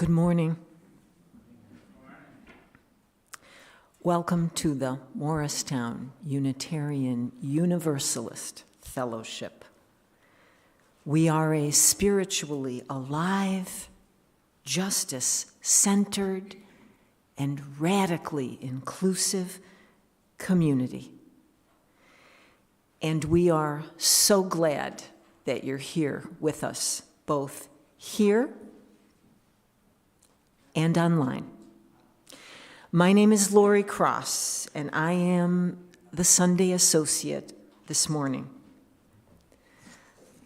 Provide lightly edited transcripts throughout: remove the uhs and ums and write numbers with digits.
Good morning. Welcome to the Morristown Unitarian Universalist Fellowship. We are a spiritually alive, justice-centered, and radically inclusive community. And we are so glad that you're here with us, both here and online. My name is Lori Cross, and I am the Sunday Associate this morning.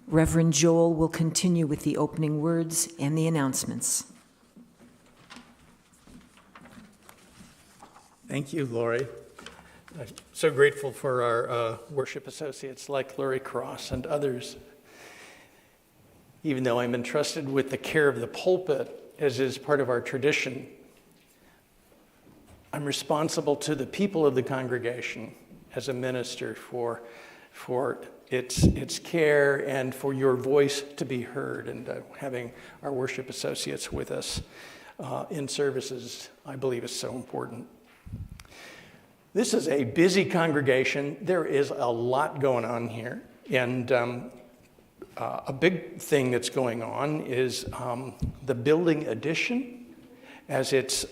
Reverend Joel will continue with the opening words and the announcements. Thank you, Lori. I'm so grateful for our worship associates like Lori Cross and others. Even though I'm entrusted with the care of the pulpit, as is part of our tradition, I'm responsible to the people of the congregation as a minister for its care and for your voice to be heard, and having our worship associates with us in services, I believe, is so important. This is a busy congregation. There is a lot going on here, and a big thing that's going on is the building addition, as it's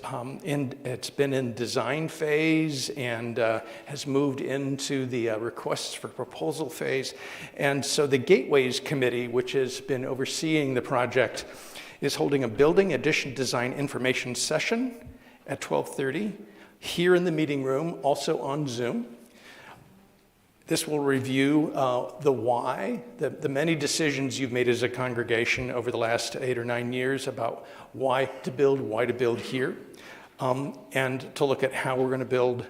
been in design phase and has moved into the requests for proposal phase. And so the Gateways Committee, which has been overseeing the project, is holding a building addition design information session at 12:30 here in the meeting room, also on Zoom. This will review the why, the many decisions you've made as a congregation over the last 8 or 9 years about why to build here, and to look at how we're going to build,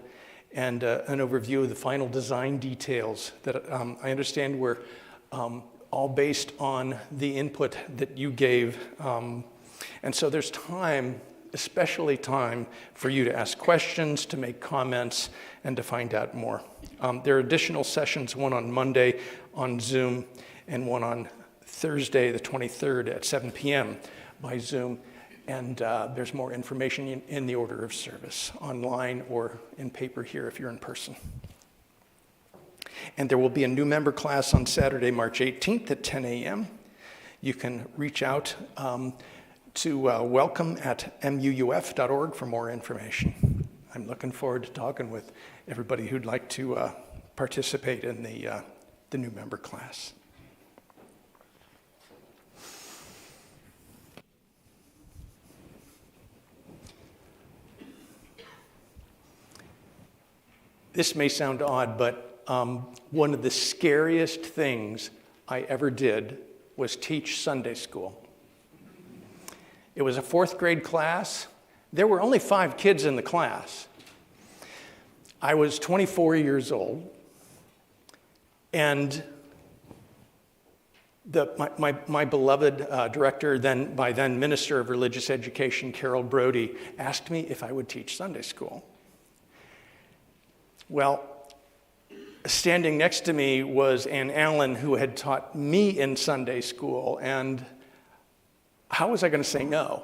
and an overview of the final design details that I understand were all based on the input that you gave. And so there's time, especially time, for you to ask questions, to make comments, and to find out more. There are additional sessions, one on Monday on Zoom and one on Thursday, the 23rd at 7 p.m. by Zoom. And there's more information in the order of service, online or in paper here if you're in person. And there will be a new member class on Saturday, March 18th at 10 a.m. You can reach out to welcome@muuf.org for more information. I'm looking forward to talking with everybody who'd like to participate in the new member class. This may sound odd, but one of the scariest things I ever did was teach Sunday school. It was a 4th grade class. There were only 5 kids in the class. I was 24 years old, and my beloved director, by then Minister of Religious Education, Carol Brody, asked me if I would teach Sunday school. Well, standing next to me was Ann Allen, who had taught me in Sunday school, and how was I going to say no?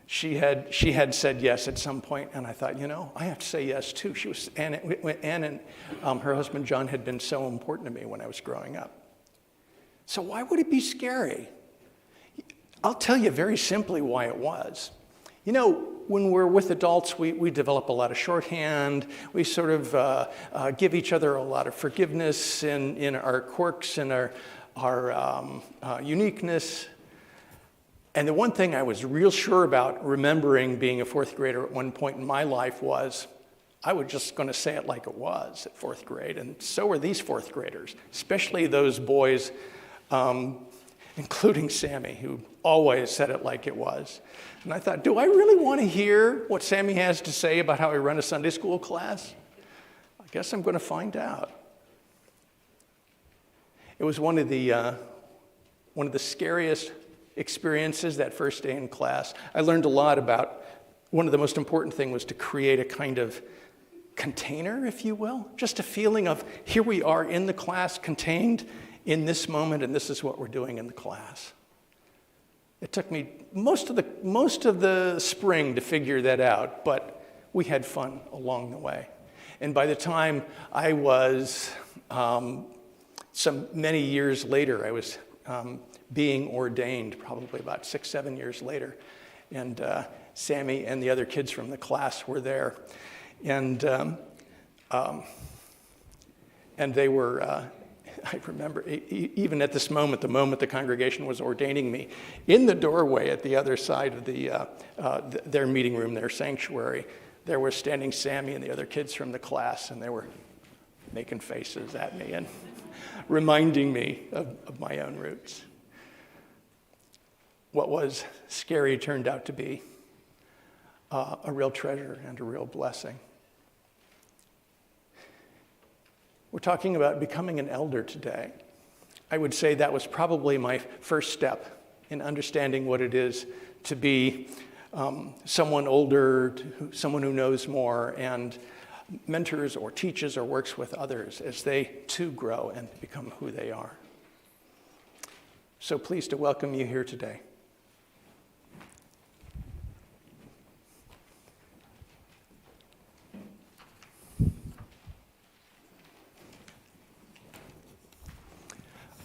She had said yes at some point, and I thought, I have to say yes too. Ann and her husband John had been so important to me when I was growing up. So why would it be scary? I'll tell you very simply why it was. When we're with adults, we develop a lot of shorthand. We sort of give each other a lot of forgiveness in our quirks and our uniqueness. And the one thing I was real sure about, remembering being a 4th grader at one point in my life, was I was just going to say it like it was at 4th grade. And so were these 4th graders, especially those boys, including Sammy, who always said it like it was. And I thought, do I really want to hear what Sammy has to say about how I run a Sunday school class? I guess I'm going to find out. It was one of the scariest experiences that first day in class. I learned a lot about, one of the most important things was to create a kind of container, if you will, just a feeling of here we are in the class, contained in this moment, and this is what we're doing in the class. It took me most of the spring to figure that out, but we had fun along the way. And by the time I was many years later, I was being ordained, probably about 6-7 years later, and Sammy and the other kids from the class were there, and they were. I remember even at this moment, the moment the congregation was ordaining me, in the doorway at the other side of their meeting room, their sanctuary, there was standing Sammy and the other kids from the class, and they were making faces at me and reminding me of my own roots. What was scary turned out to be a real treasure and a real blessing. We're talking about becoming an elder today. I would say that was probably my first step in understanding what it is to be someone older, someone who knows more, and mentors or teaches or works with others as they too grow and become who they are. So pleased to welcome you here today.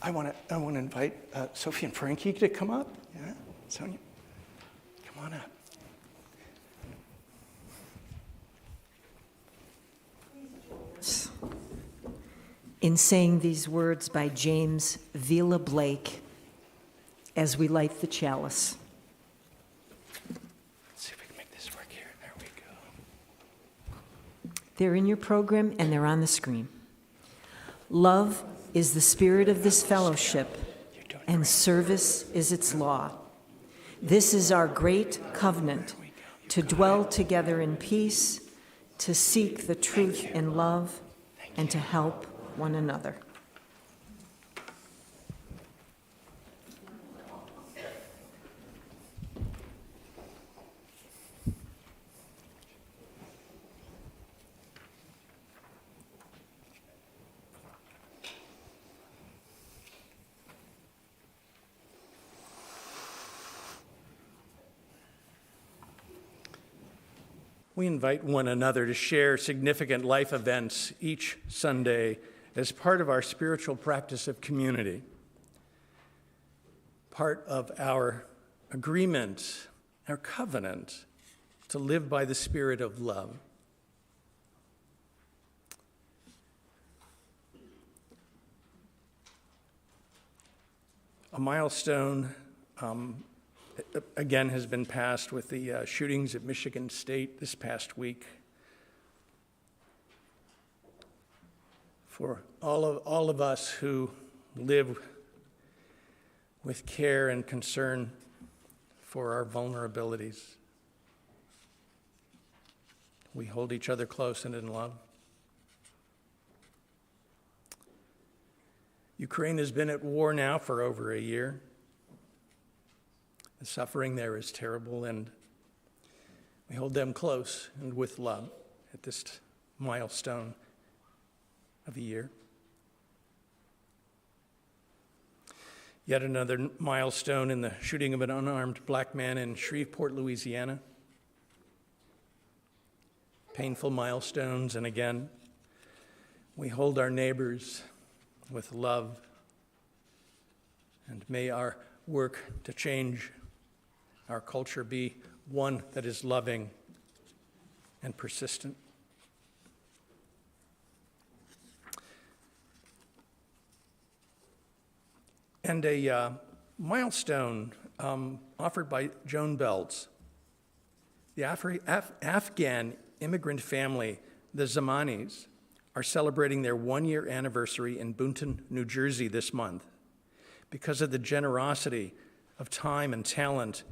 I want to invite Sophie and Frankie to come up. Yeah, Sonia, come on up. In saying these words by James Vila Blake as we light the chalice. Let's see if we can make this work here. There we go. They're in your program and they're on the screen. Love is the spirit of this fellowship, and service is its law. This is our great covenant, to dwell together in peace, to seek the truth in love, and to help one another. We invite one another to share significant life events each Sunday as part of our spiritual practice of community, part of our agreement, our covenant to live by the spirit of love. A milestone again has been passed with the shootings at Michigan State this past week. For all of us who live with care and concern for our vulnerabilities, we hold each other close and in love. Ukraine has been at war now for over a year. The suffering there is terrible, and we hold them close and with love at this milestone of a year. Yet another milestone in the shooting of an unarmed black man in Shreveport, Louisiana. Painful milestones, and again, we hold our neighbors with love, and may our work to change our culture be one that is loving and persistent. And a milestone offered by Joan Belz. The Afghan immigrant family, the Zamanis, are celebrating their 1-year anniversary in Boonton, New Jersey this month. Because of the generosity of time and talent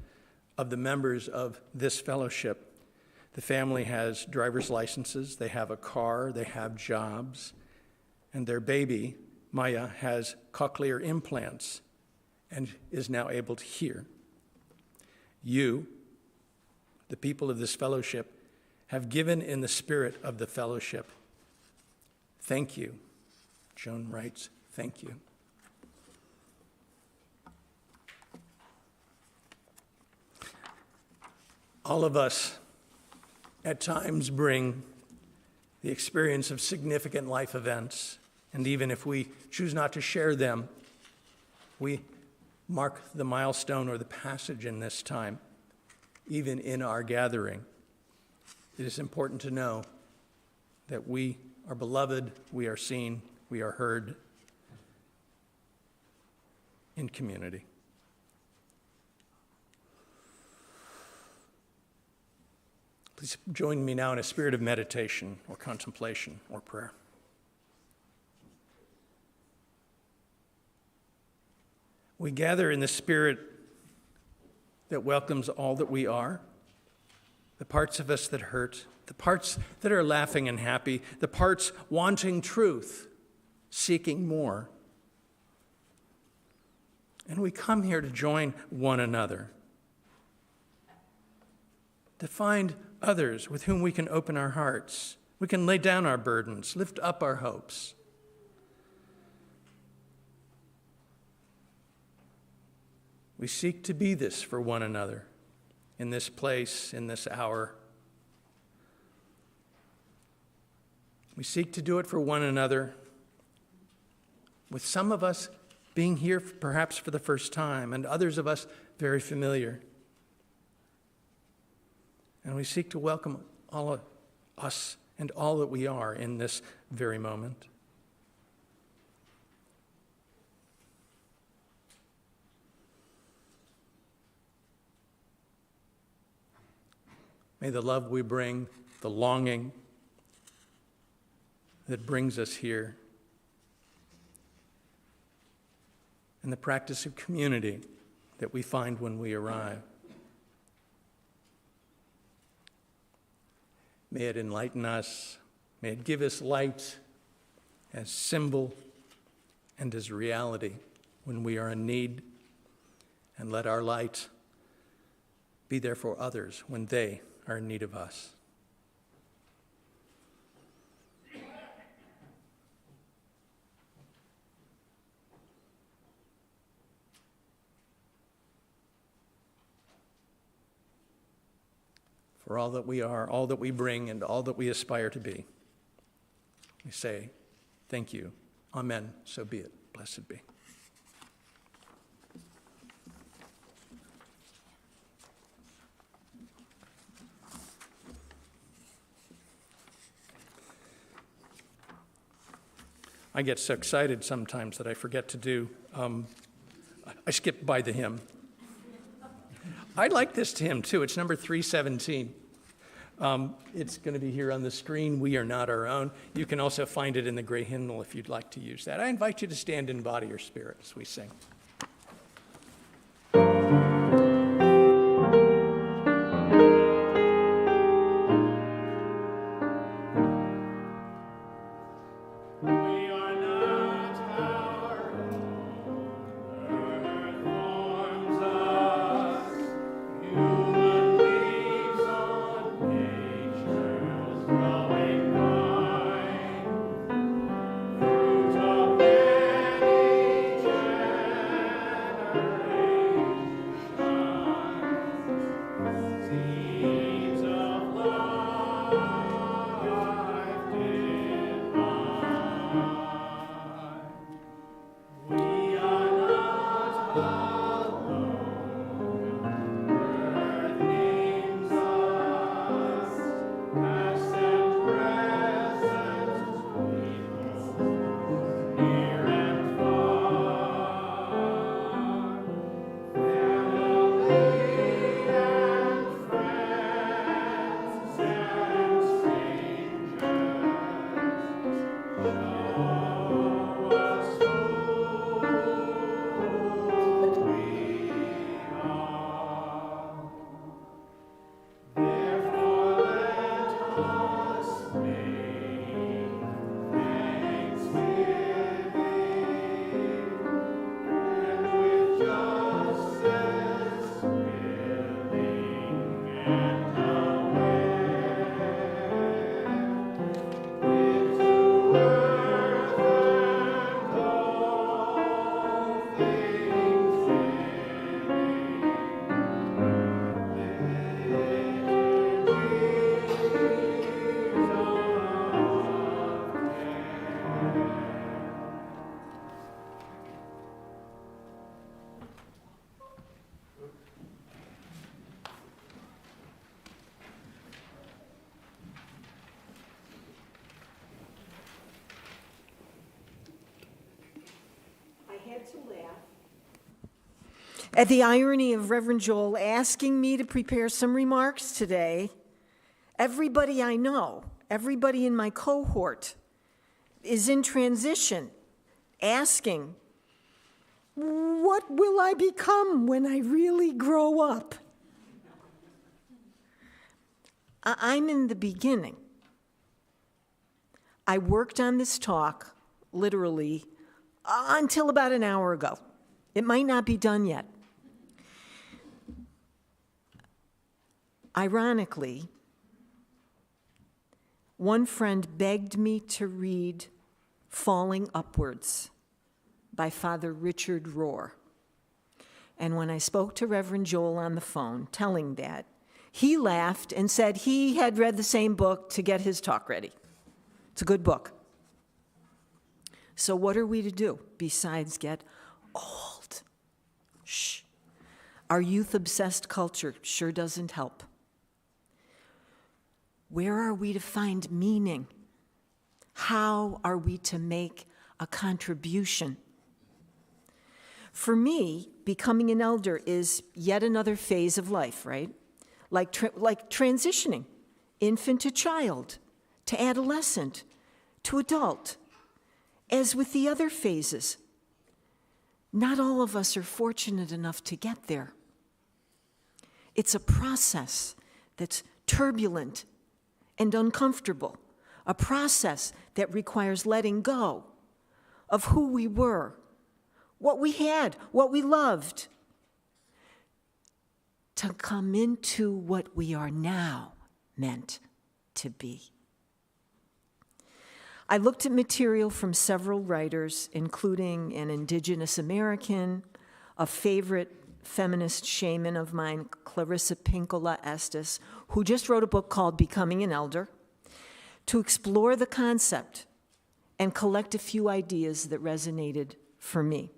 of the members of this fellowship, the family has driver's licenses, they have a car, they have jobs, and their baby, Maya, has cochlear implants and is now able to hear. You, the people of this fellowship, have given in the spirit of the fellowship. Thank you. Joan writes, thank you. All of us at times bring the experience of significant life events, and even if we choose not to share them, we mark the milestone or the passage in this time, even in our gathering. It is important to know that we are beloved, we are seen, we are heard in community. Please join me now in a spirit of meditation or contemplation or prayer. We gather in the spirit that welcomes all that we are, the parts of us that hurt, the parts that are laughing and happy, the parts wanting truth, seeking more. And we come here to join one another, to find others with whom we can open our hearts. We can lay down our burdens, lift up our hopes. We seek to be this for one another in this place, in this hour. We seek to do it for one another, with some of us being here perhaps for the first time, and others of us very familiar. And we seek to welcome all of us and all that we are in this very moment. May the love we bring, the longing that brings us here, and the practice of community that we find when we arrive, may it enlighten us, may it give us light as symbol and as reality when we are in need, and let our light be there for others when they are in need of us. For all that we are, all that we bring, and all that we aspire to be, we say, thank you. Amen. So be it. Blessed be. I get so excited sometimes that I forget to do, I skip by the hymn. I like this hymn too. It's number 317. It's going to be here on the screen. We Are Not Our Own. You can also find it in the gray hymnal if you'd like to use that. I invite you to stand in body or spirit as we sing. At the irony of Reverend Joel asking me to prepare some remarks today, everybody I know, everybody in my cohort is in transition, asking, what will I become when I really grow up? I'm in the beginning. I worked on this talk, literally, until about an hour ago. It might not be done yet. Ironically, one friend begged me to read Falling Upwards by Father Richard Rohr. And when I spoke to Reverend Joel on the phone, telling that, he laughed and said he had read the same book to get his talk ready. It's a good book. So what are we to do besides get old? Shh. Our youth-obsessed culture sure doesn't help. Where are we to find meaning? How are we to make a contribution? For me, becoming an elder is yet another phase of life, right? Like transitioning, infant to child, to adolescent, to adult. As with the other phases, not all of us are fortunate enough to get there. It's a process that's turbulent and uncomfortable, a process that requires letting go of who we were, what we had, what we loved, to come into what we are now meant to be. I looked at material from several writers, including an Indigenous American, a favorite feminist shaman of mine, Clarissa Pinkola Estes, who just wrote a book called Becoming an Elder, to explore the concept and collect a few ideas that resonated for me.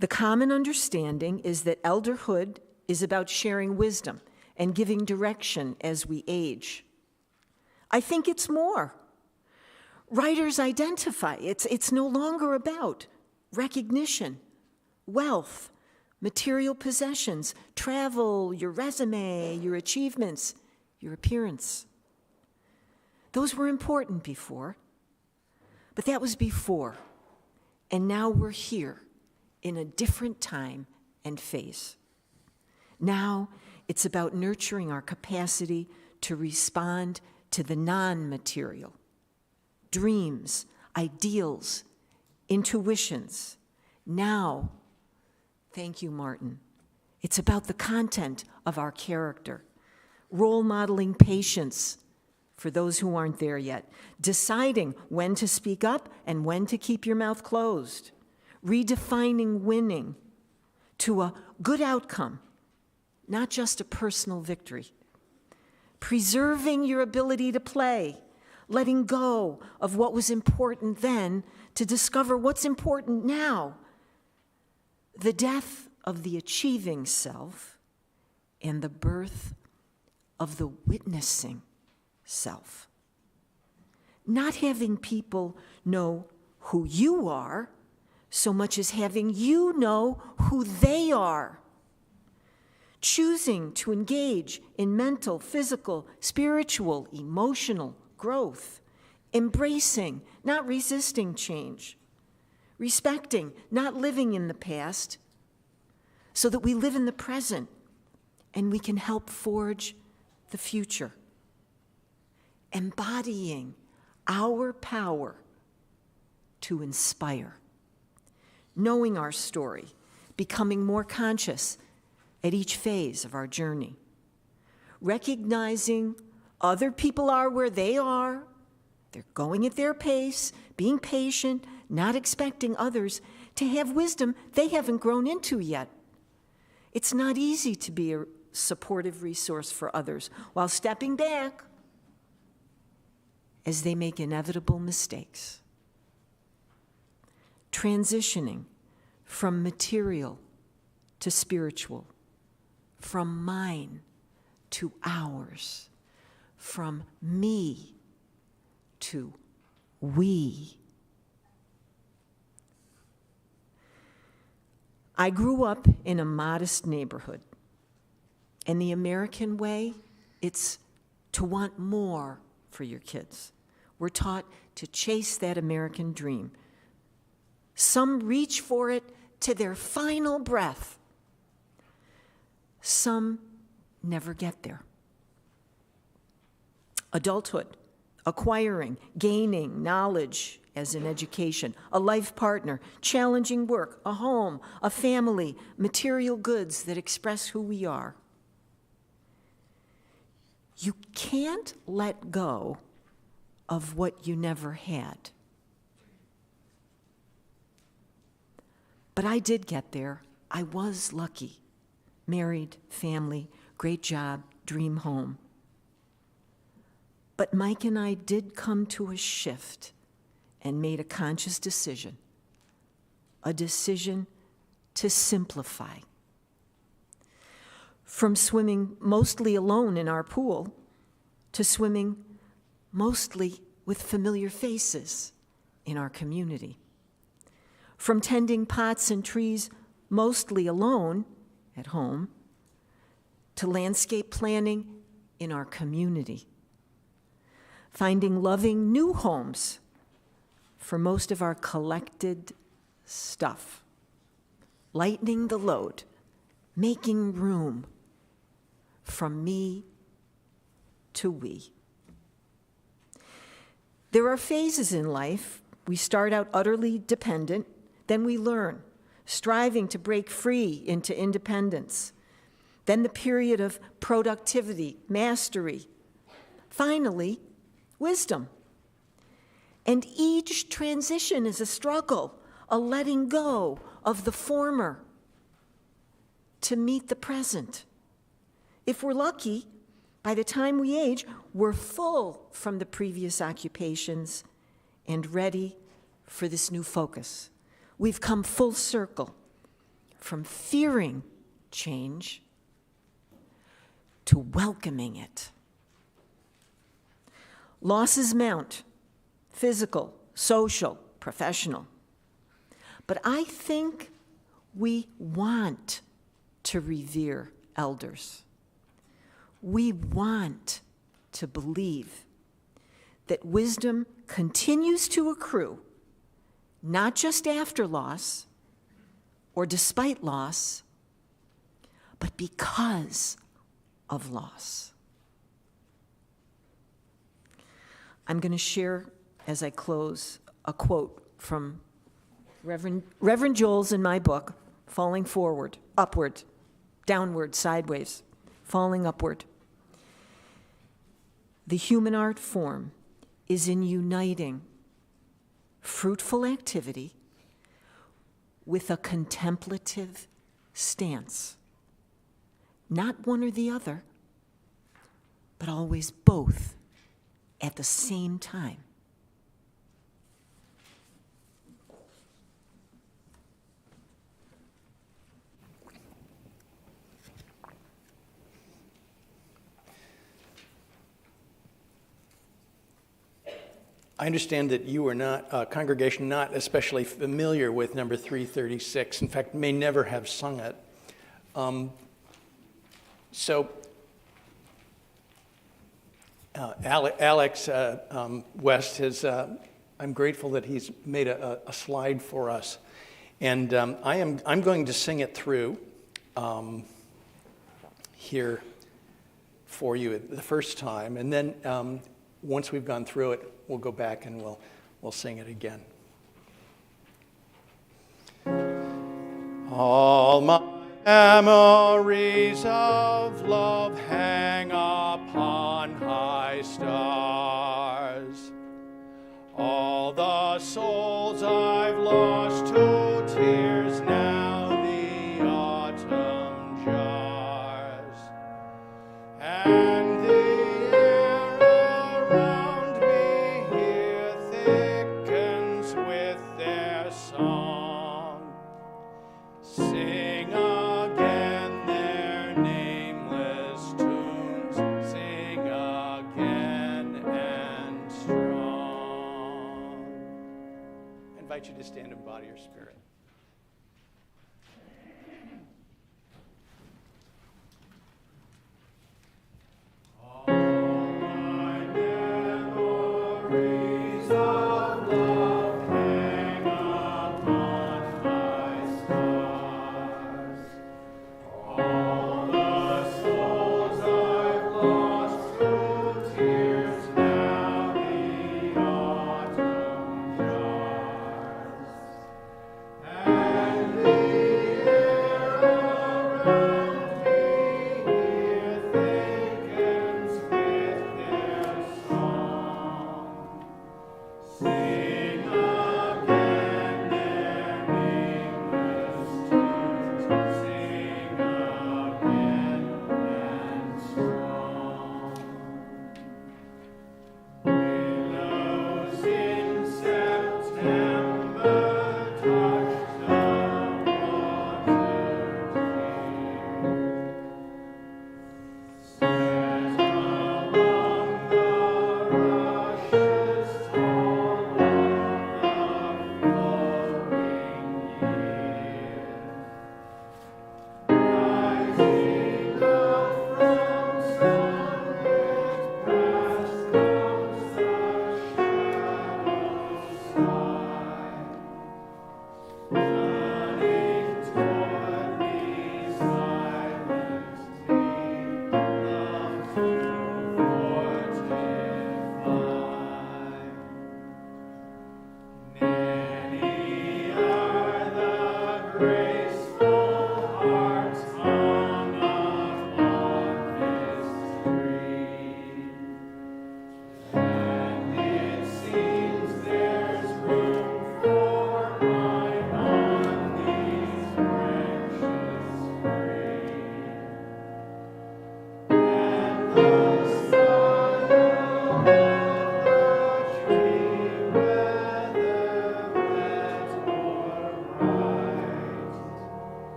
The common understanding is that elderhood is about sharing wisdom and giving direction as we age. I think it's more. Writers identify it's no longer about recognition, wealth, material possessions, travel, your resume, your achievements, your appearance. Those were important before, but that was before, and now we're here in a different time and phase. Now it's about nurturing our capacity to respond to the non-material, dreams, ideals, intuitions. Now, thank you, Martin, it's about the content of our character, role modeling patience for those who aren't there yet, deciding when to speak up and when to keep your mouth closed, redefining winning to a good outcome, not just a personal victory. Preserving your ability to play, letting go of what was important then to discover what's important now. The death of the achieving self and the birth of the witnessing self. Not having people know who you are so much as having you know who they are. Choosing to engage in mental, physical, spiritual, emotional growth. Embracing, not resisting change. Respecting, not living in the past, so that we live in the present and we can help forge the future. Embodying our power to inspire. Knowing our story, becoming more conscious at each phase of our journey. Recognizing other people are where they are, they're going at their pace, being patient, not expecting others to have wisdom they haven't grown into yet. It's not easy to be a supportive resource for others while stepping back as they make inevitable mistakes. Transitioning from material to spiritual, from mine to ours, from me to we. I grew up in a modest neighborhood, and the American way, it's to want more for your kids. We're taught to chase that American dream. Some reach for it to their final breath. Some never get there. Adulthood, acquiring, gaining knowledge as an education, a life partner, challenging work, a home, a family, material goods that express who we are. You can't let go of what you never had. But I did get there. I was lucky. Married, family, great job, dream home. But Mike and I did come to a shift and made a conscious decision, a decision to simplify. From swimming mostly alone in our pool to swimming mostly with familiar faces in our community. From tending pots and trees mostly alone at home to landscape planning in our community. Finding loving new homes for most of our collected stuff. Lightening the load, making room from me to we. There are phases in life. We start out utterly dependent, then we learn, striving to break free into independence. Then the period of productivity, mastery. Finally, wisdom. And each transition is a struggle, a letting go of the former to meet the present. If we're lucky, by the time we age, we're full from the previous occupations and ready for this new focus. We've come full circle from fearing change to welcoming it. Losses mount, physical, social, professional. But I think we want to revere elders. We want to believe that wisdom continues to accrue, not just after loss or despite loss, but because of loss. I'm going to share, as I close, a quote from Reverend Joel's in my book, Falling Forward, Upward, Downward, Sideways, Falling Upward. The human art form is in uniting fruitful activity with a contemplative stance. Not one or the other, but always both at the same time. I understand that you are not, congregation, not especially familiar with number 336. In fact, may never have sung it. Alex West has, I'm grateful that he's made a slide for us. And I'm going to sing it through here for you the first time. And then once we've gone through it, we'll go back and we'll sing it again. All my memories of love hang upon high stars. All the souls I've lost to tears now the autumn jars. And the air around me here thickens with their song. Sing again their nameless tunes, sing again and strong. I invite you to stand and bow to your spirit.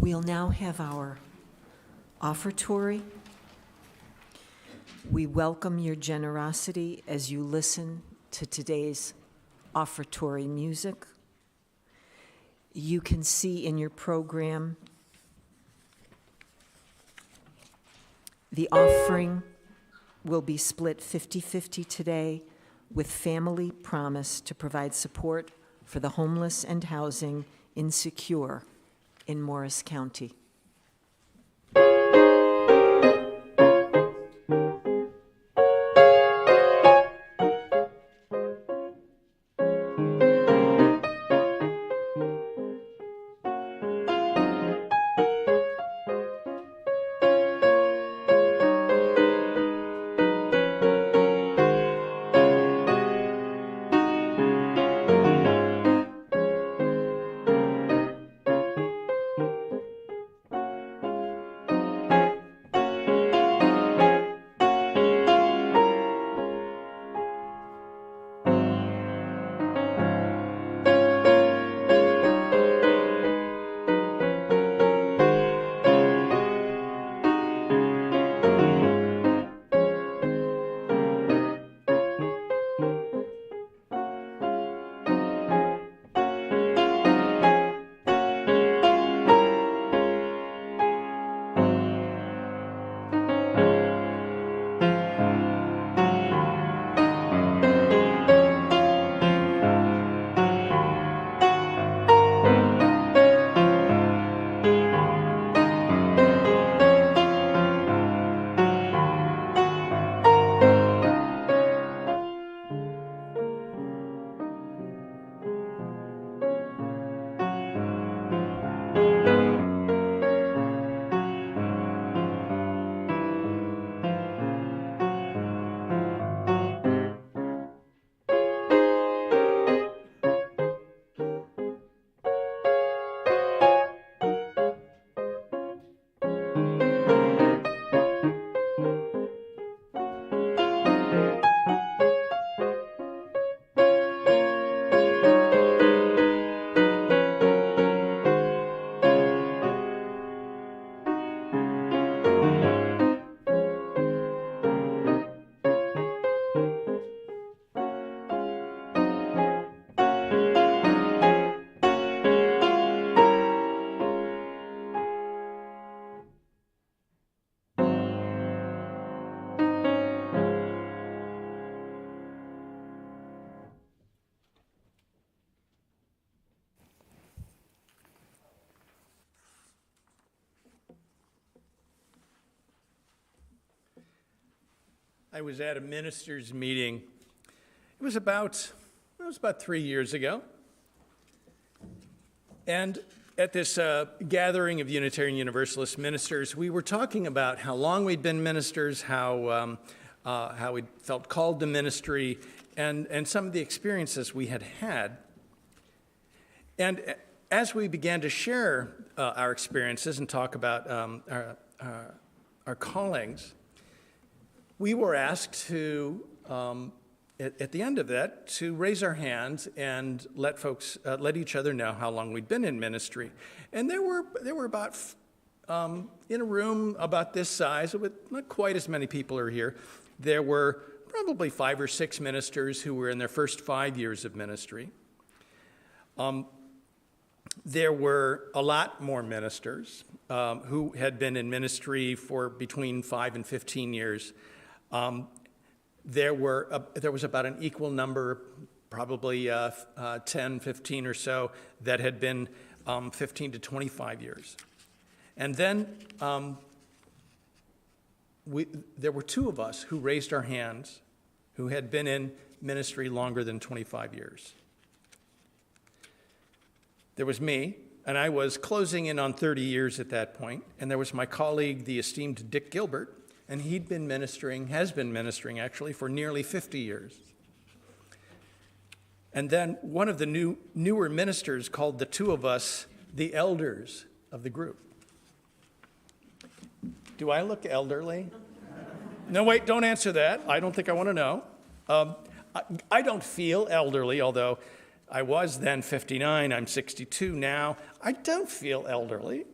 We'll now have our offertory. We welcome your generosity as you listen to today's offertory music. You can see in your program the offering will be split 50-50 today, with family promise to provide support for the homeless and housing insecure in Morris County. I was at a minister's meeting. It was about 3 years ago. And at this gathering of Unitarian Universalist ministers, we were talking about how long we'd been ministers, how we felt called to ministry, and some of the experiences we had had. And as we began to share our experiences and talk about our callings, we were asked to, at the end of that, to raise our hands and let each other know how long we'd been in ministry. And there were about, in a room about this size, with not quite as many people are here, there were probably 5 or 6 ministers who were in their first 5 years of ministry. There were a lot more ministers who had been in ministry for between 5 and 15 years. There was about an equal number, probably 10, 15 or so, that had been 15 to 25 years. And then there were 2 of us who raised our hands who had been in ministry longer than 25 years. There was me, and I was closing in on 30 years at that point, and there was my colleague, the esteemed Dick Gilbert, and has been ministering actually, for nearly 50 years. And then one of the newer ministers called the 2 of us the elders of the group. Do I look elderly? No, wait, don't answer that. I don't think I want to know. I don't feel elderly, although I was then 59, I'm 62 now. I don't feel elderly.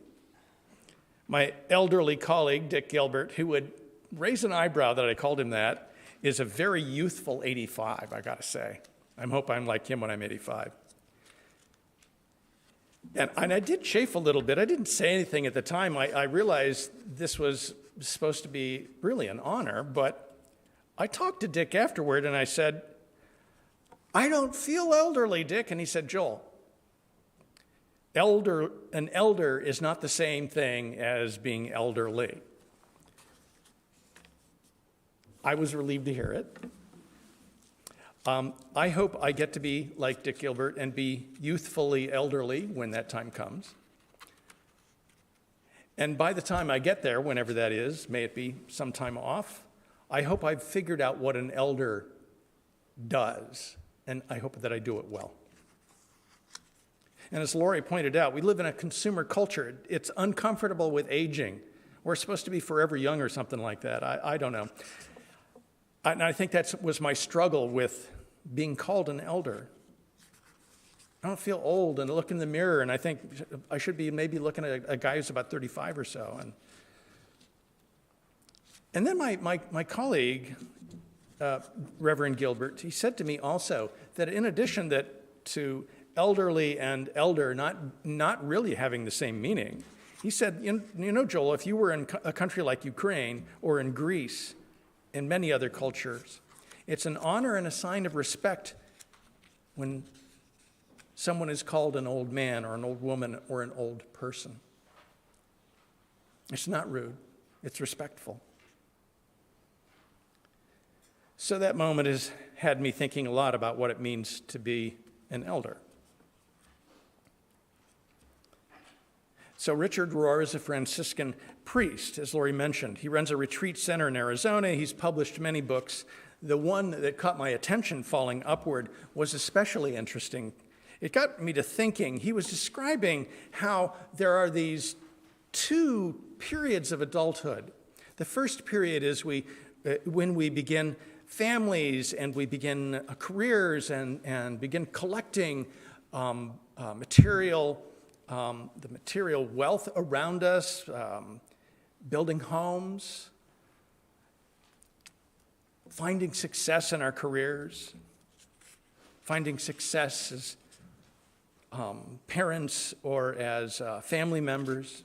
My elderly colleague, Dick Gilbert, who would raise an eyebrow that I called him that, is a very youthful 85, I gotta say. I hope I'm like him when I'm 85. And I did chafe a little bit. I didn't say anything at the time. I realized this was supposed to be really an honor, but I talked to Dick afterward and I said, I don't feel elderly, Dick. And he said, Joel, an elder is not the same thing as being elderly. I was relieved to hear it. I hope I get to be like Dick Gilbert and be youthfully elderly when that time comes. And by the time I get there, whenever that is, may it be some time off, I hope I've figured out what an elder does, and I hope that I do it well. And as Lori pointed out, we live in a consumer culture. It's uncomfortable with aging. We're supposed to be forever young or something like that. I don't know. And I think that was my struggle with being called an elder. I don't feel old, and I look in the mirror, and I think I should be maybe looking at a guy who's about 35 or so. And then my colleague, Reverend Gilbert, he said to me also that in addition to elderly and elder not really having the same meaning, he said, you know, Joel, if you were in a country like Ukraine or in Greece, in many other cultures, it's an honor and a sign of respect when someone is called an old man or an old woman or an old person. It's not rude, it's respectful. So that moment has had me thinking a lot about what it means to be an elder. So Richard Rohr is a Franciscan priest, as Lori mentioned. He runs a retreat center in Arizona. He's published many books. The one that caught my attention, Falling Upward, was especially interesting. It got me to thinking. He was describing how there are these two periods of adulthood. The first period is when we begin families and we begin careers and begin collecting material, the material wealth around us, building homes, finding success in our careers, finding success as parents or as family members.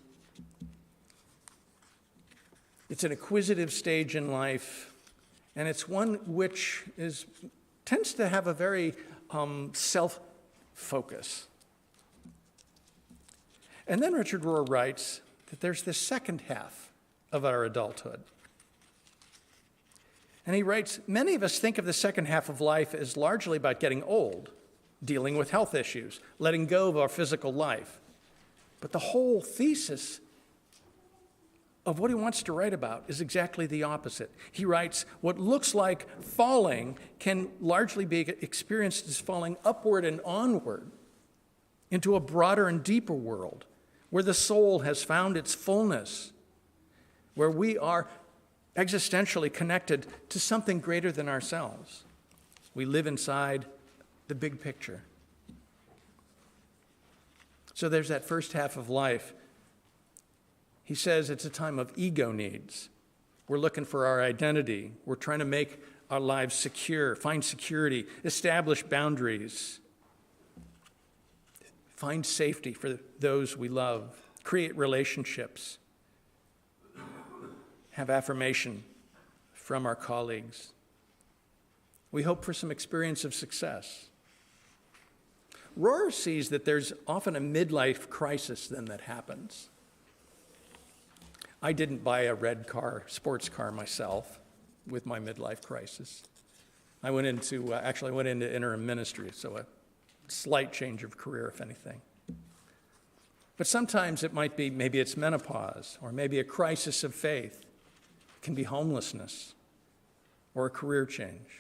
It's an acquisitive stage in life, and it's one which tends to have a very self-focus. And then Richard Rohr writes that there's this second half of our adulthood. And he writes, many of us think of the second half of life as largely about getting old, dealing with health issues, letting go of our physical life. But the whole thesis of what he wants to write about is exactly the opposite. He writes, what looks like falling can largely be experienced as falling upward and onward into a broader and deeper world where the soul has found its fullness, where we are existentially connected to something greater than ourselves. We live inside the big picture. So there's that first half of life. He says it's a time of ego needs. We're looking for our identity. We're trying to make our lives secure, find security, establish boundaries, find safety for those we love, create relationships, have affirmation from our colleagues. We hope for some experience of success. Rohr sees that there's often a midlife crisis then that happens. I didn't buy a red car, sports car myself with my midlife crisis. I went into interim ministry, so a slight change of career, if anything. But sometimes it might be, maybe it's menopause, or maybe a crisis of faith. It can be homelessness, or a career change.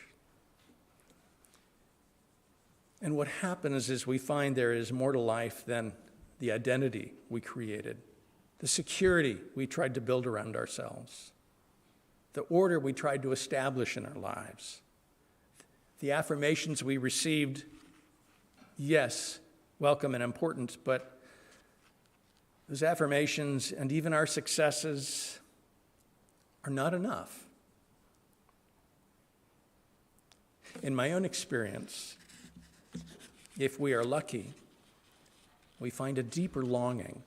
And what happens is we find there is more to life than the identity we created, the security we tried to build around ourselves, the order we tried to establish in our lives, the affirmations we received, yes, welcome and important, but those affirmations and even our successes are not enough. In my own experience, if we are lucky, we find a deeper longing,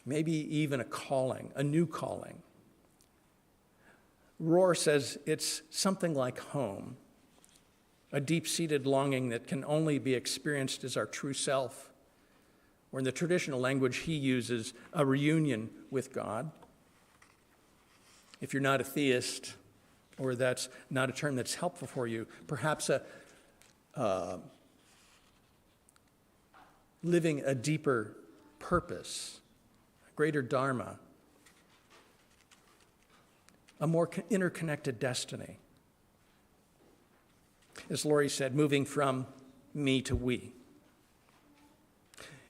maybe even a calling, a new calling. Rohr says it's something like home, a deep-seated longing that can only be experienced as our true self, or in the traditional language he uses, a reunion with God. If you're not a theist, or that's not a term that's helpful for you, perhaps living a deeper purpose, a greater dharma, a more interconnected destiny. As Laurie said, moving from me to we.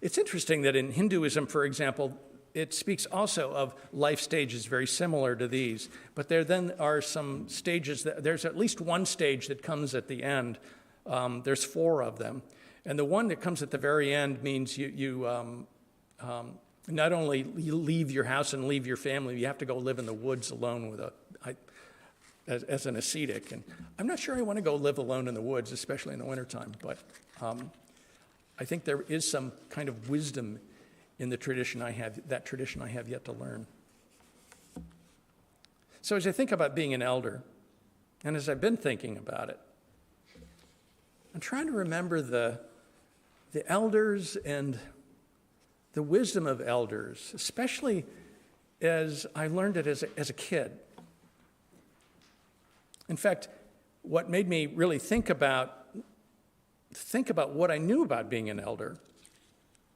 It's interesting that in Hinduism, for example, it speaks also of life stages very similar to these, but there then are some stages, there's at least one stage that comes at the end. There's 4 of them. And the one that comes at the very end means you not only you leave your house and leave your family, you have to go live in the woods alone with as an ascetic. And I'm not sure I want to go live alone in the woods, especially in the wintertime, but I think there is some kind of wisdom in the tradition I have yet to learn. So as I think about being an elder, and as I've been thinking about it, I'm trying to remember the elders and the wisdom of elders, especially as I learned it as a kid. In fact, what made me really think about what I knew about being an elder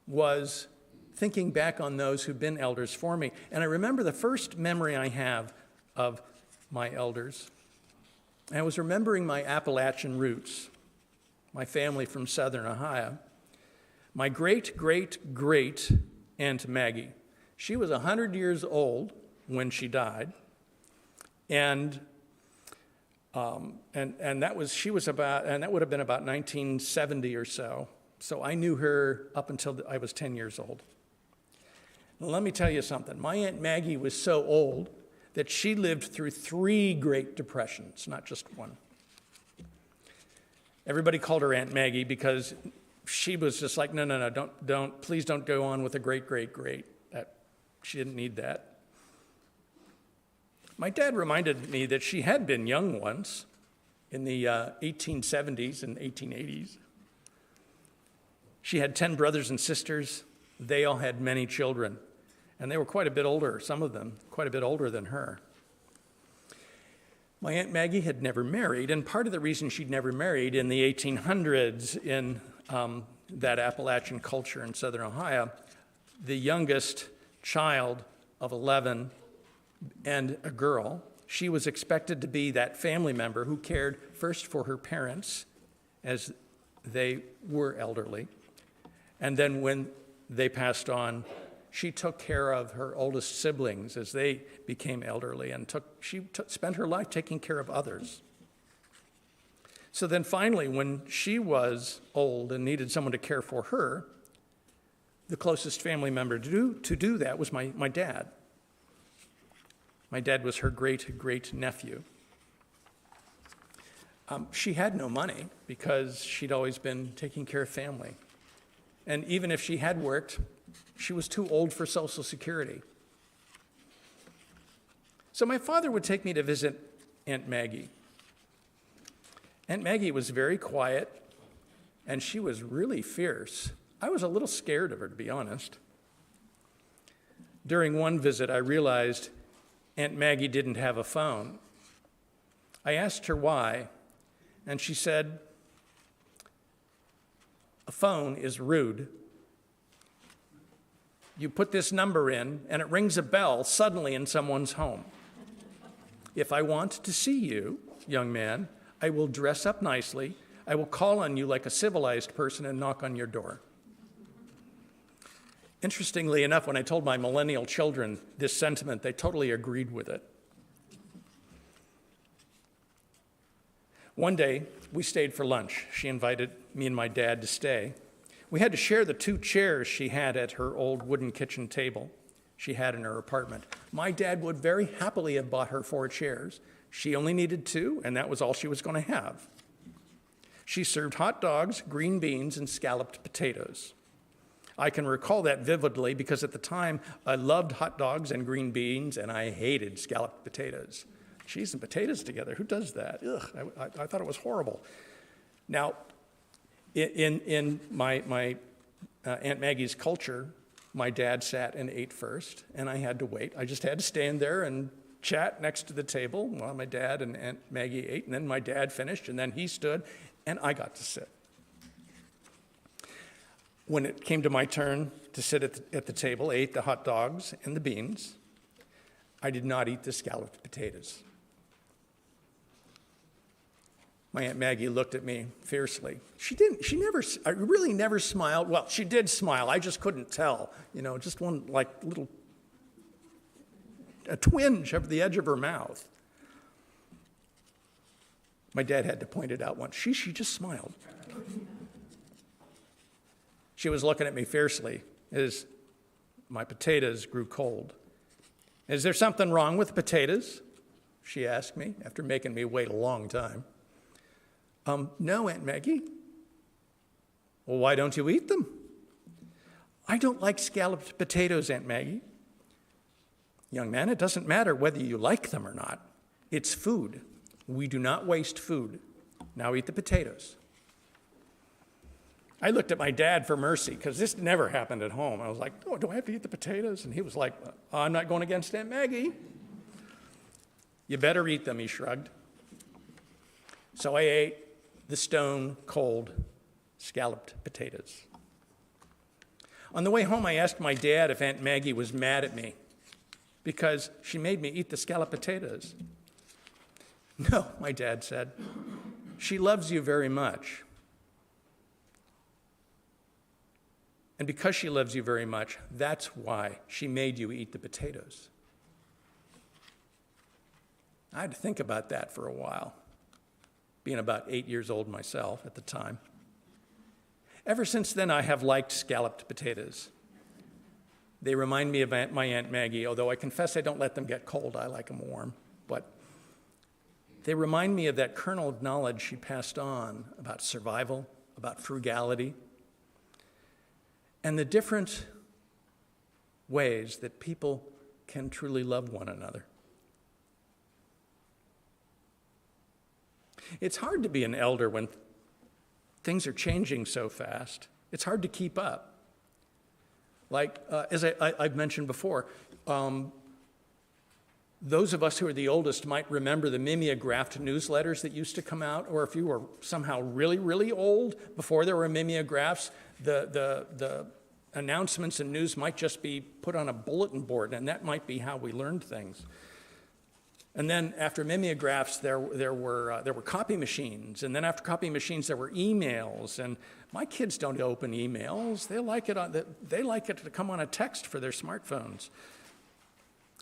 was thinking back on those who've been elders for me. And I remember the first memory I have of my elders. And I was remembering my Appalachian roots, my family from southern Ohio. My great-great-great Aunt Maggie, she was 100 years old when she died, and that would have been about 1970 or so. So I knew her up until I was 10 years old. Now, let me tell you something. My Aunt Maggie was so old that she lived through 3 Great Depressions, not just one. Everybody called her Aunt Maggie because she was just like, no, please don't go on with a great. She didn't need that. My dad reminded me that she had been young once in the 1870s and 1880s. She had 10 brothers and sisters. They all had many children, and they were quite a bit older, some of them quite a bit older than her. My Aunt Maggie had never married, and part of the reason she'd never married in the 1800s in that Appalachian culture in southern Ohio, the youngest child of 11 and a girl, she was expected to be that family member who cared first for her parents as they were elderly, and then when they passed on, she took care of her oldest siblings as they became elderly, and spent her life taking care of others. So then finally, when she was old and needed someone to care for her, the closest family member to do that was my dad. My dad was her great-great-nephew. She had no money because she'd always been taking care of family. And even if she had worked, she was too old for Social Security. So my father would take me to visit Aunt Maggie. Aunt Maggie was very quiet, and she was really fierce. I was a little scared of her, to be honest. During one visit, I realized Aunt Maggie didn't have a phone. I asked her why, and she said, "A phone is rude. You put this number in, and it rings a bell suddenly in someone's home. If I want to see you, young man, I will dress up nicely. I will call on you like a civilized person and knock on your door." Interestingly enough, when I told my millennial children this sentiment, they totally agreed with it. One day, we stayed for lunch. She invited me and my dad to stay. We had to share the 2 chairs she had at her old wooden kitchen table she had in her apartment. My dad would very happily have bought her 4 chairs. She only needed 2, and that was all she was going to have. She served hot dogs, green beans, and scalloped potatoes. I can recall that vividly because at the time I loved hot dogs and green beans, and I hated scalloped potatoes. Cheese and potatoes together, who does that? Ugh, I thought it was horrible. Now, in my Aunt Maggie's culture, my dad sat and ate first, and I had to wait. I just had to stand there and chat next to the table while my dad and Aunt Maggie ate, and then my dad finished, and then he stood, and I got to sit. When it came to my turn to sit at the table, I ate the hot dogs and the beans. I did not eat the scalloped potatoes. My Aunt Maggie looked at me fiercely. I really never smiled. Well, she did smile. I just couldn't tell. Just one a twinge of the edge of her mouth. My dad had to point it out once. She just smiled. She was looking at me fiercely as my potatoes grew cold. Is there something wrong with potatoes? She asked me after making me wait a long time. No, Aunt Maggie. Well, why don't you eat them? I don't like scalloped potatoes, Aunt Maggie. Young man, it doesn't matter whether you like them or not. It's food. We do not waste food. Now eat the potatoes. I looked at my dad for mercy because this never happened at home. I was like, oh, do I have to eat the potatoes? And he was like, I'm not going against Aunt Maggie. You better eat them, he shrugged. So I ate the stone cold scalloped potatoes. On the way home, I asked my dad if Aunt Maggie was mad at me because she made me eat the scalloped potatoes. No, my dad said. She loves you very much. And because she loves you very much, that's why she made you eat the potatoes. I had to think about that for a while, being about 8 years old myself at the time. Ever since then, I have liked scalloped potatoes. They remind me of my Aunt Maggie, although I confess I don't let them get cold. I like them warm. But they remind me of that kernel of knowledge she passed on about survival, about frugality, and the different ways that people can truly love one another. It's hard to be an elder when things are changing so fast. It's hard to keep up. As I've mentioned before, those of us who are the oldest might remember the mimeographed newsletters that used to come out, or if you were somehow really, really old, before there were mimeographs, the announcements and news might just be put on a bulletin board, and that might be how we learned things. And then after mimeographs, there were copy machines, and then after copy machines, there were emails. And my kids don't open emails; they like it to come on a text for their smartphones.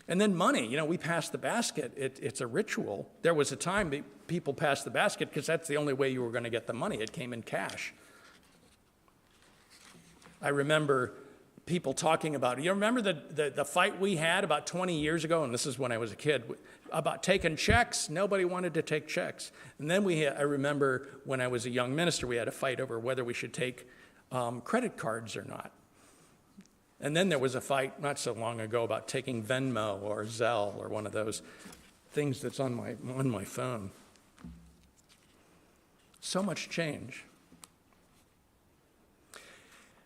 And then money, we pass the basket. It's a ritual. There was a time that people passed the basket because that's the only way you were going to get the money. It came in cash. I remember people talking about it. You remember the fight we had about 20 years ago, and this is when I was a kid, about taking checks? Nobody wanted to take checks. And then I remember when I was a young minister, we had a fight over whether we should take credit cards or not. And then there was a fight not so long ago about taking Venmo or Zelle or one of those things that's on my phone. So much change.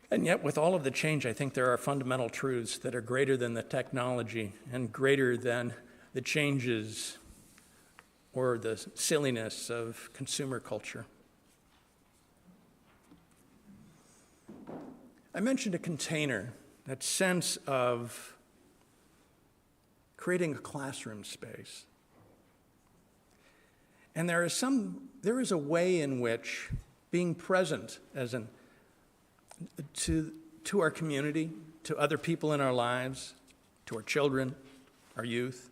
And yet, with all of the change, I think there are fundamental truths that are greater than the technology and greater than the changes or the silliness of consumer culture. I mentioned a container, that sense of creating a classroom space. And there is a way in which being present to our community, to other people in our lives, to our children, our youth,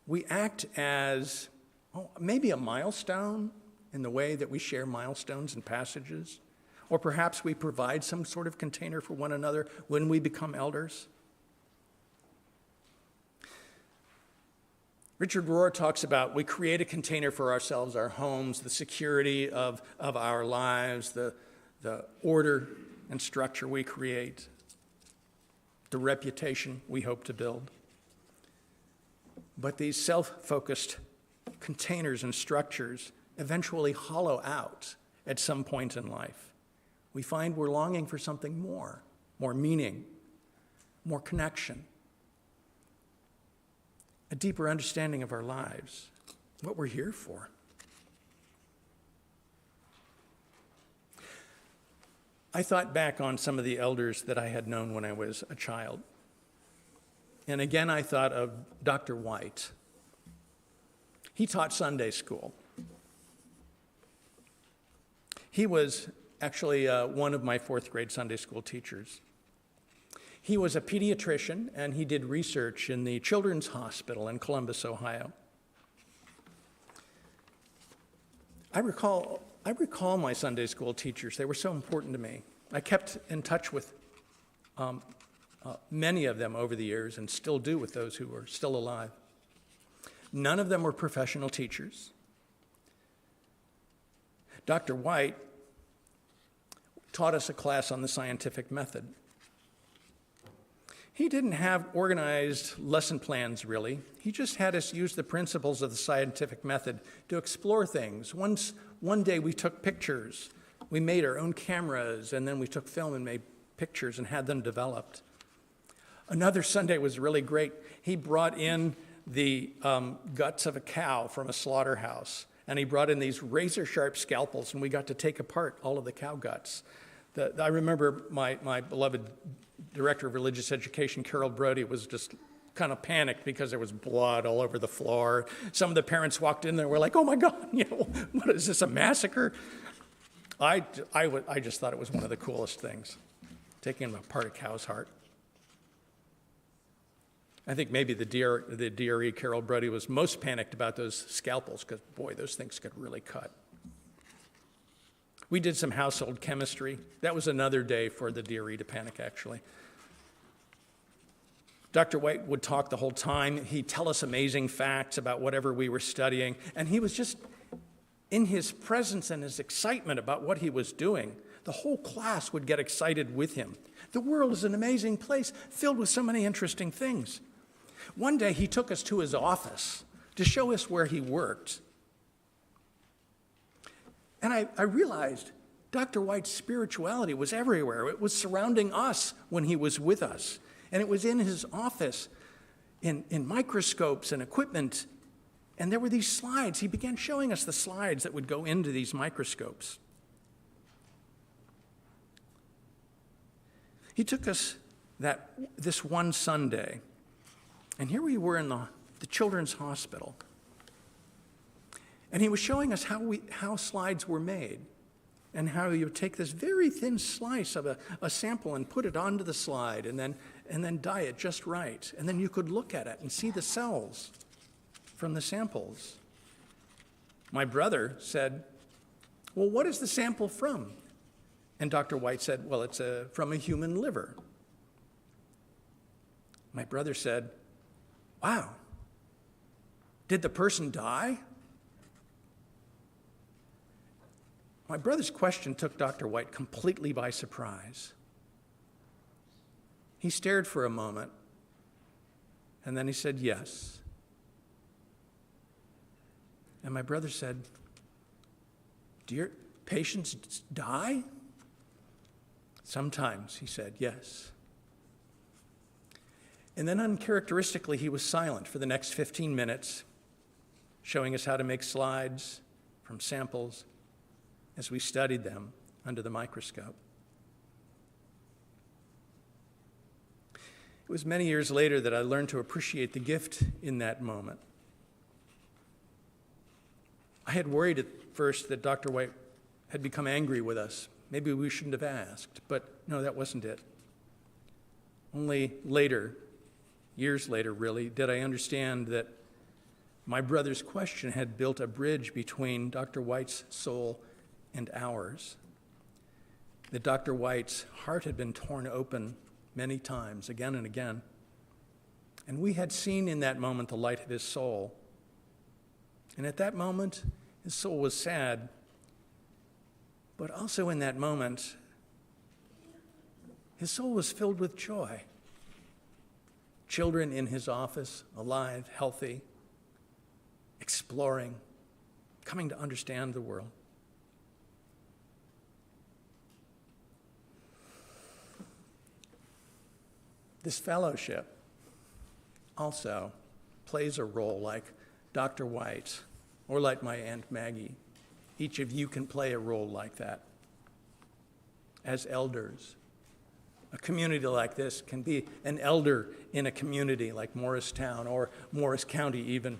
we act as maybe a milestone in the way that we share milestones and passages, Or perhaps we provide some sort of container for one another when we become elders. Richard Rohr talks about we create a container for ourselves, our homes, the security of our lives, the order and structure we create, the reputation we hope to build. But these self-focused containers and structures eventually hollow out at some point in life. We find we're longing for something more meaning, more connection, a deeper understanding of our lives, what we're here for. I thought back on some of the elders that I had known when I was a child. And again, I thought of Dr. White. He taught Sunday school. He was actually one of my fourth grade Sunday school teachers. He was a pediatrician, and he did research in the Children's Hospital in Columbus, Ohio. I recall my Sunday school teachers. They were so important to me. I kept in touch with many of them over the years and still do with those who are still alive. None of them were professional teachers. Dr. White taught us a class on the scientific method. He didn't have organized lesson plans, really. He just had us use the principles of the scientific method to explore things. One day we took pictures. We made our own cameras, and then we took film and made pictures and had them developed. Another Sunday was really great. He brought in the guts of a cow from a slaughterhouse, and he brought in these razor-sharp scalpels, and we got to take apart all of the cow guts. I remember my beloved director of religious education, Carol Brody, was just kind of panicked because there was blood all over the floor. Some of the parents walked in there and were like, "Oh my God, what is this, a massacre?" I just thought it was one of the coolest things, taking apart a cow's heart. I think maybe the DRE Carol Brody was most panicked about those scalpels because, boy, those things could really cut. We did some household chemistry. That was another day for the DRE to panic, actually. Dr. White would talk the whole time. He'd tell us amazing facts about whatever we were studying, and he was just in his presence and his excitement about what he was doing. The whole class would get excited with him. The world is an amazing place, filled with so many interesting things. One day, he took us to his office to show us where he worked. And I realized Dr. White's spirituality was everywhere. It was surrounding us when he was with us. And it was in his office, in microscopes and equipment. And there were these slides. He began showing us the slides that would go into these microscopes. He took us this one Sunday, and here we were in the Children's Hospital. And he was showing us how slides were made and how you would take this very thin slice of a sample and put it onto the slide and then dye it just right. And then you could look at it and see the cells from the samples. My brother said, "Well, what is the sample from?" And Dr. White said, "Well, it's from a human liver." My brother said, "Wow, did the person die?" My brother's question took Dr. White completely by surprise. He stared for a moment, and then he said, "Yes." And my brother said, "Do your patients die?" "Sometimes," he said, "yes." And then uncharacteristically, he was silent for the next 15 minutes, showing us how to make slides from samples as we studied them under the microscope. It was many years later that I learned to appreciate the gift in that moment. I had worried at first that Dr. White had become angry with us. Maybe we shouldn't have asked, but no, that wasn't it. Only later, years later really, did I understand that my brother's question had built a bridge between Dr. White's soul and ours. that Dr. White's heart had been torn open many times, again and again. And we had seen in that moment the light of his soul. And at that moment, his soul was sad. But also in that moment, his soul was filled with joy. Children in his office, alive, healthy, exploring, coming to understand the world. This fellowship also plays a role like Dr. White or like my Aunt Maggie. Each of you can play a role like that. As elders, a community like this can be an elder in a community like Morristown or Morris County even.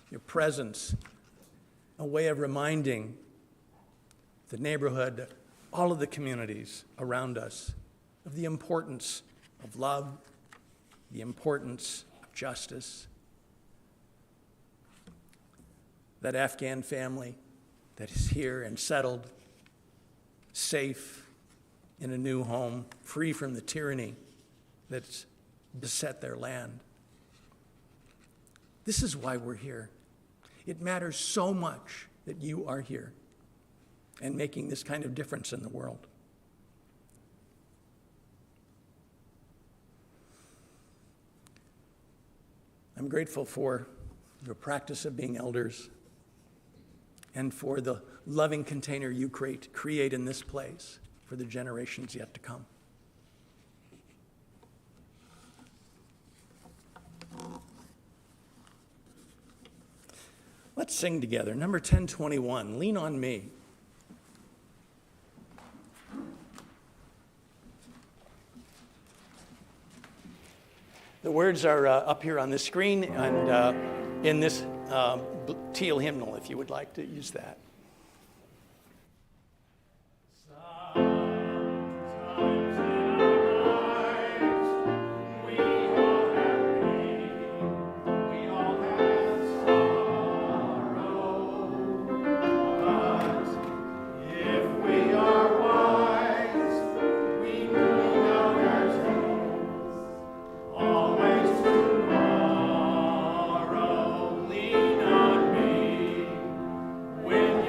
Your presence, a way of reminding the neighborhood, all of the communities around us, of the importance of love, the importance of justice. That Afghan family that is here and settled, safe in a new home, free from the tyranny that's beset their land. This is why we're here. It matters so much that you are here and making this kind of difference in the world. I'm grateful for your practice of being elders and for the loving container you create in this place for the generations yet to come. Let's sing together. Number 1021, Lean on Me. The words are up here on the screen and in this teal hymnal, if you would like to use that. When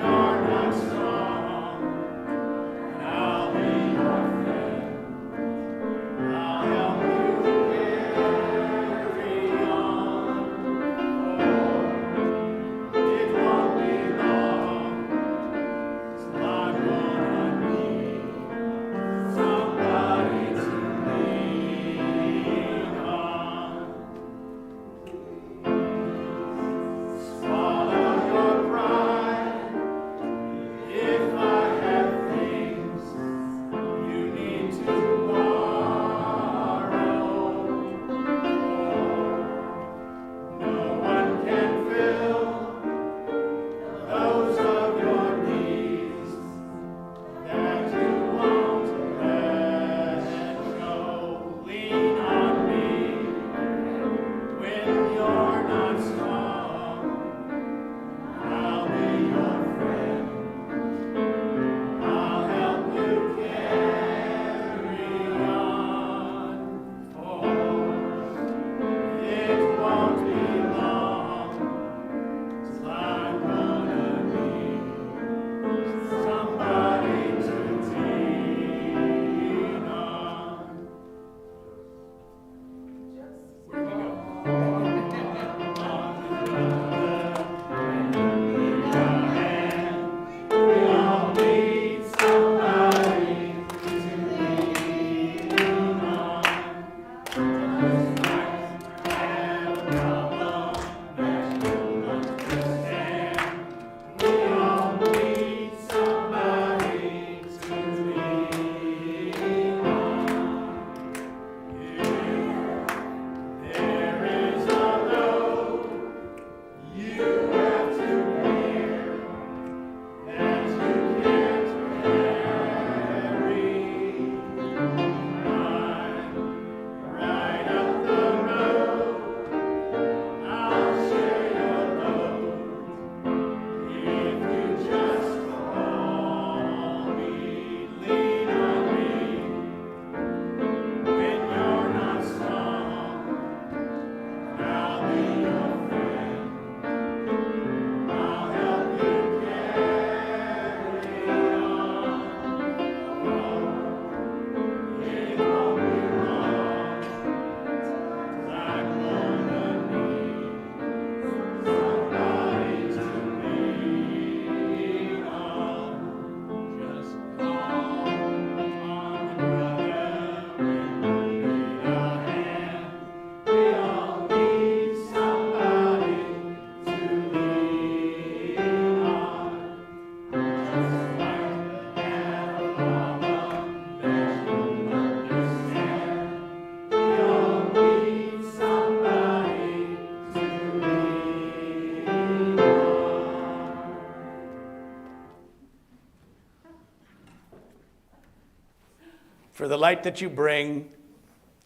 for the light that you bring,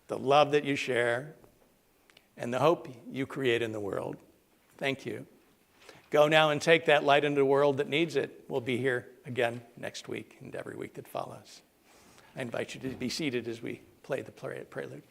the love that you share, and the hope you create in the world. Thank you. Go now and take that light into the world that needs it. We'll be here again next week and every week that follows. I invite you to be seated as we play the prelude.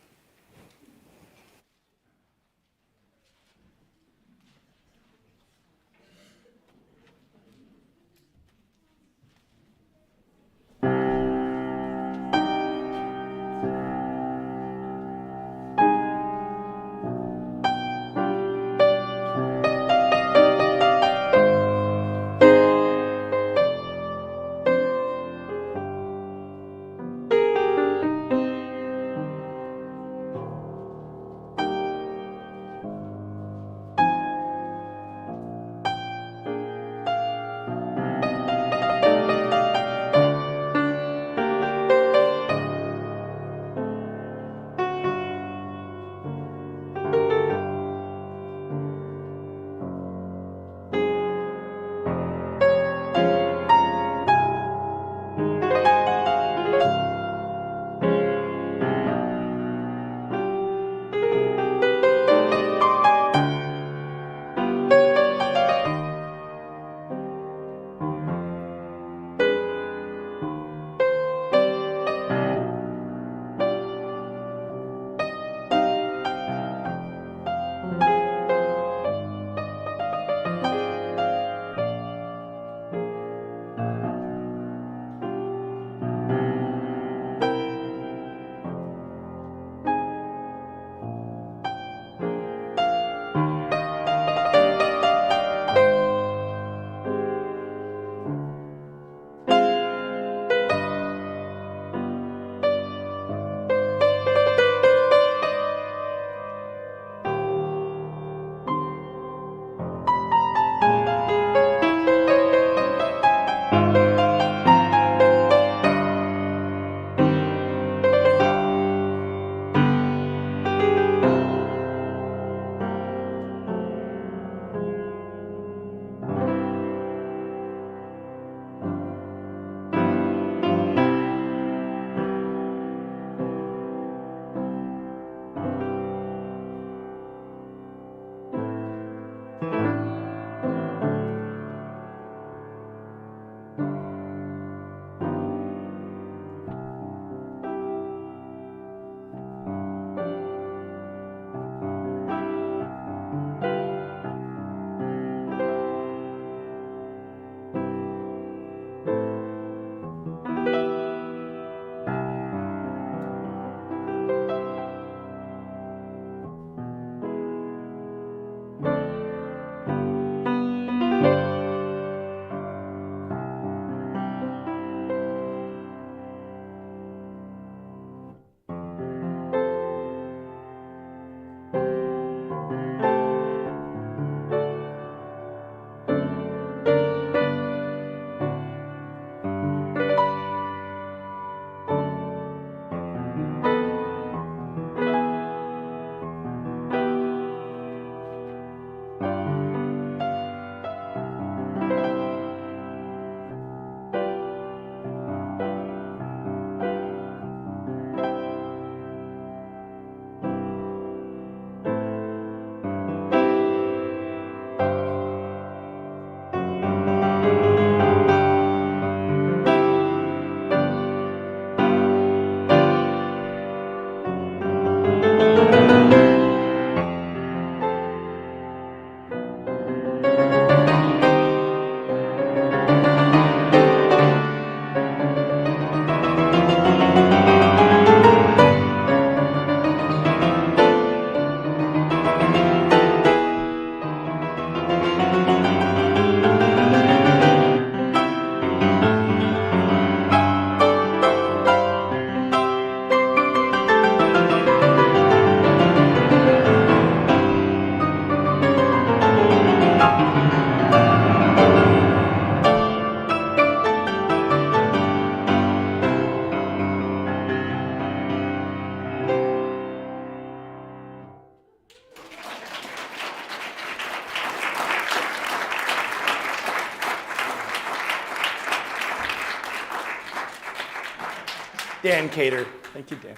Dan Cater. Thank you, Dan.